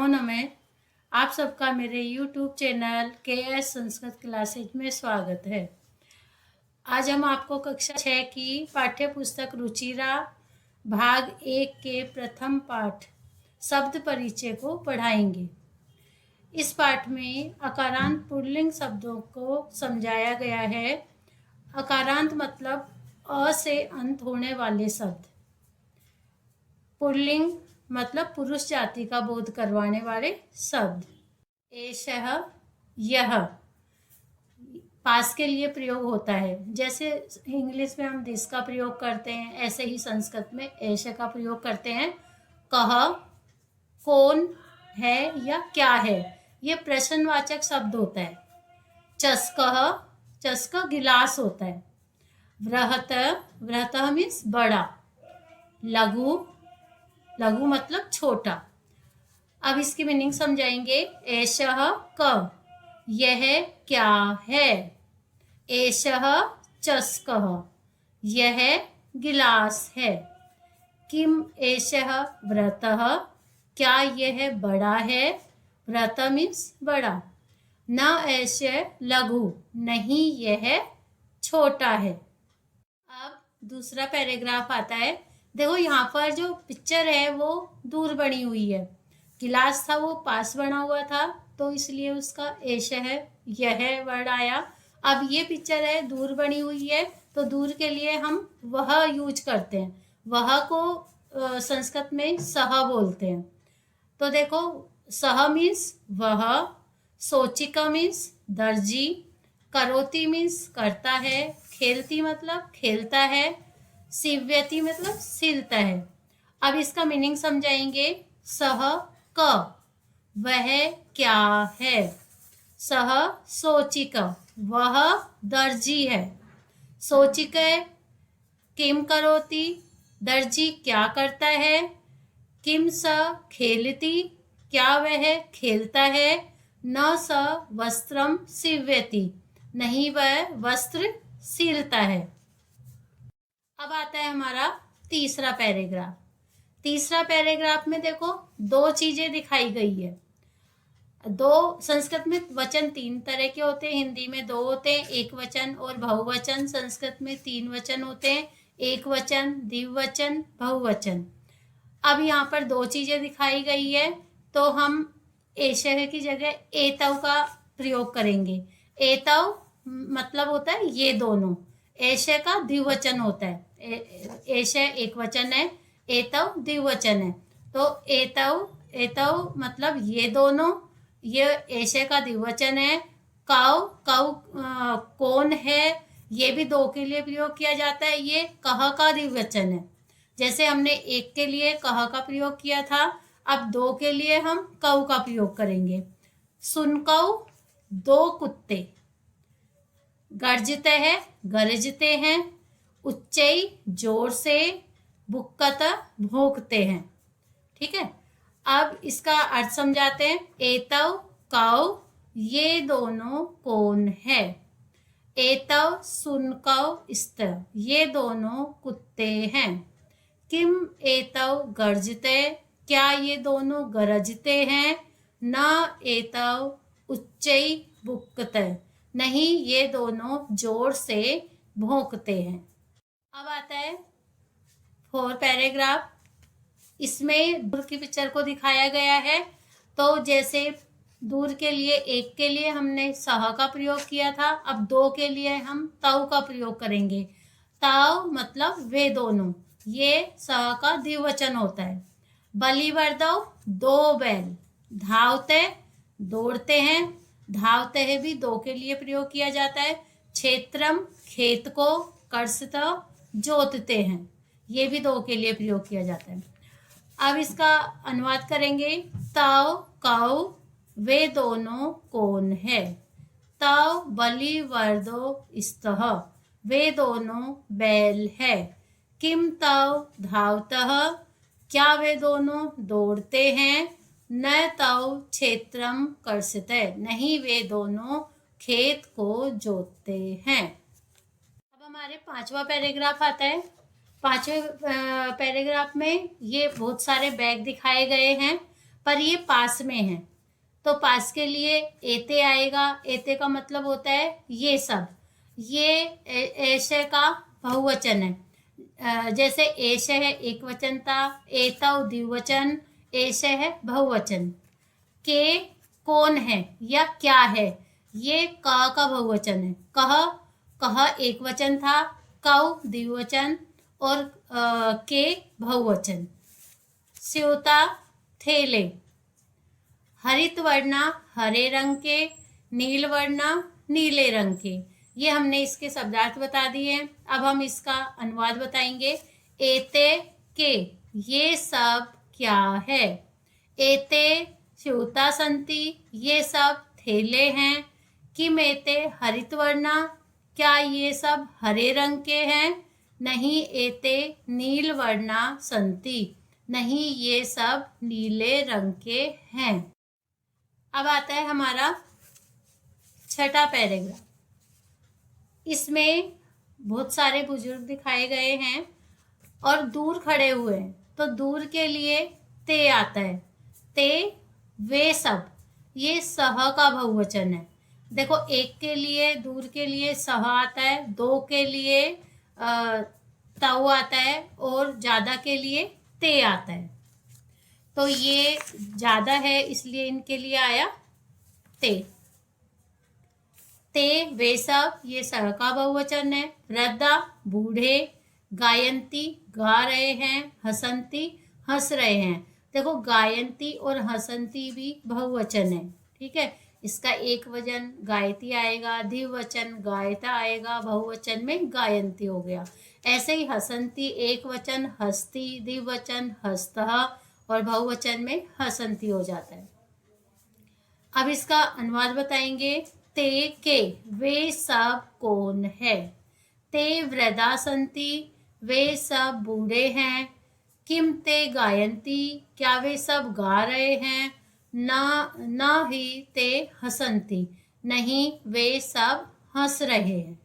नमो नमः। आप सबका मेरे YouTube channel KS Sanskrit classes में स्वागत है। आज हम आपको कक्षा 6 की पाठ्य पुस्तक रुचिरा भाग 1 के प्रथम पाठ शब्द परिचय को पढ़ाएंगे। इस पाठ में अकारांत पुल्लिंग शब्दों को समझाया गया है। अकारांत मतलब अ से अंत होने वाले शब्द। पुल्लिंग मतलब पुरुष जाति का बोध करवाने वाले शब्द। एषः, यह पास के लिए प्रयोग होता है। जैसे इंग्लिश में हम दिस का प्रयोग करते हैं, ऐसे ही संस्कृत में एष का प्रयोग करते हैं। कह, कौन है या क्या है, ये प्रश्नवाचक शब्द होता है। चस्कः, चस्क गिलास होता है। वृहत, वृहतः मीन्स बड़ा। लघु, लघु मतलब छोटा। अब इसकी मीनिंग समझाएंगे। एषः क, यह क्या है। एषः चस्कः, यह गिलास है। किम एषः वृतः, क्या यह बड़ा है। वृत मीन्स बड़ा। न एषः लघु, नहीं यह छोटा है। अब दूसरा पैराग्राफ आता है। देखो यहाँ पर जो पिक्चर है वो दूर बनी हुई है। गिलास था वो पास बना हुआ था, तो इसलिए उसका एषः यह वर्ड आया। अब ये पिक्चर है दूर बनी हुई है, तो दूर के लिए हम वह यूज करते हैं। वह को संस्कृत में सह बोलते हैं। तो देखो, सह मीन्स वह, सोचिका मीन्स दर्जी, करोति मीन्स करता है, खेलती मतलब खेलता है, सीव्यति मतलब सिलता है। अब इसका मीनिंग समझाएंगे। सह क, वह क्या है। सह सोचिक, वह दर्जी है। सोचिक किम करोति, दर्जी क्या करता है। किम स खेलती, क्या वह खेलता है। न स वस्त्रम सीव्यति, नहीं वह वस्त्र सिलता है। अब आता है हमारा तीसरा पैराग्राफ। तीसरा पैराग्राफ में देखो दो चीजें दिखाई गई है। दो, संस्कृत में वचन तीन तरह के होते हैं, हिंदी में दो होते हैं, एक वचन और बहुवचन। संस्कृत में तीन वचन होते हैं, एक वचन, द्विवचन, बहुवचन। अब यहाँ पर दो चीजें दिखाई गई है, तो हम एषः की जगह एतव का प्रयोग करेंगे। एतव मतलब होता है ये दोनों। एषः का द्विवचन होता है। एषः एक वचन है, एतव द्विवचन है। तो एतव, एतव मतलब ये दोनों, ये एषः का द्विवचन है। कौ, कौ कौन है, ये भी दो के लिए प्रयोग किया जाता है। ये कह का द्विवचन है। जैसे हमने एक के लिए कह का प्रयोग किया था, अब दो के लिए हम कौ का प्रयोग करेंगे। सुनकौ, दो कुत्ते। गर्जते हैं, गरजते हैं। उच्चई, जोर से। बुक्कत, भोंकते हैं। ठीक है। अब इसका अर्थ समझाते हैं। एतव कौ, ये दोनों कौन है। एतव सुनकौ स्त, ये दोनों कुत्ते हैं। किम एतव गर्जते, क्या ये दोनों गरजते हैं। न एतव उच्चई बुक्कते, नहीं ये दोनों जोर से भौंकते हैं। अब आता है फोर पैराग्राफ। इसमें दूर की पिक्चर को दिखाया गया है। तो जैसे दूर के लिए, एक के लिए हमने सह का प्रयोग किया था, अब दो के लिए हम तव का प्रयोग करेंगे। तव मतलब वे दोनों, ये सह का द्विवचन होता है। बलिवर्दव, दो बैल। धावते, दौड़ते हैं। धावते है भी दो के लिए प्रयोग किया जाता है। क्षेत्रम, खेत को। कर्षत, जोतते हैं, ये भी दो के लिए प्रयोग किया जाता है। अब इसका अनुवाद करेंगे। तव कौ, वे दोनों कौन है। तव बलिवर्दो स्तः, वे दोनों बैल है। किम तव धावतः, क्या वे दोनों दौड़ते हैं। न तव क्षेत्रम कर्षते, नहीं वे दोनों खेत को जोतते हैं। अब हमारे पांचवा पैराग्राफ आता है। पांचवें पैराग्राफ में ये बहुत सारे बैग दिखाए गए हैं। पर ये पास में है, तो पास के लिए एते आएगा। एते का मतलब होता है ये सब। ये ऐसे का बहुवचन है। जैसे ऐसे है एक वचन था, एतौ द्विवचन, ऐसे है बहुवचन। के कौन है या क्या है, ये क का बहुवचन है। कह एक वचन था, कौ द्विवचन और के बहुवचन। स्यूता थैले। हरित वर्णा हरे रंग के, नील वर्णा नीले रंग के। ये हमने इसके शब्दार्थ बता दिए। अब हम इसका अनुवाद बताएंगे। एते के ये सब क्या है। एते स्यूता संति ये सब थैले हैं। किम एते हरित वर्णा क्या ये सब हरे रंग के हैं। नहीं एते नील वर्णा संति नहीं ये सब नीले रंग के हैं। अब आता है हमारा छठा पैराग्राफ। इसमें बहुत सारे बुजुर्ग दिखाए गए हैं और दूर खड़े हुए हैं, तो दूर के लिए ते आता है। ते वे सब, ये सह का बहुवचन है। देखो एक के लिए दूर के लिए सह आता है, दो के लिए तौ आता है और ज्यादा के लिए ते आता है। तो ये ज्यादा है इसलिए इनके लिए आया ते। ते वे सब, ये सह का बहुवचन है। वृद्धा बूढ़े, गायंती गा रहे हैं, हसंती हंस रहे हैं। देखो गायंती और हसंती भी बहुवचन है, ठीक है। इसका एक वचन गायती आएगा, द्विवचन गायता आएगा, बहुवचन में गायंती हो गया। ऐसे ही हसंती एक वचन, हस्ती द्विवचन, हस्तः और बहुवचन में हसंती हो जाता है। अब इसका अनुवाद बताएंगे। ते के वे सब कौन है। ते वृद्धा संति वे सब बूढ़े हैं। किम ते गायंती क्या वे सब गा रहे हैं। न ही ते हसंती नहीं वे सब हंस रहे हैं।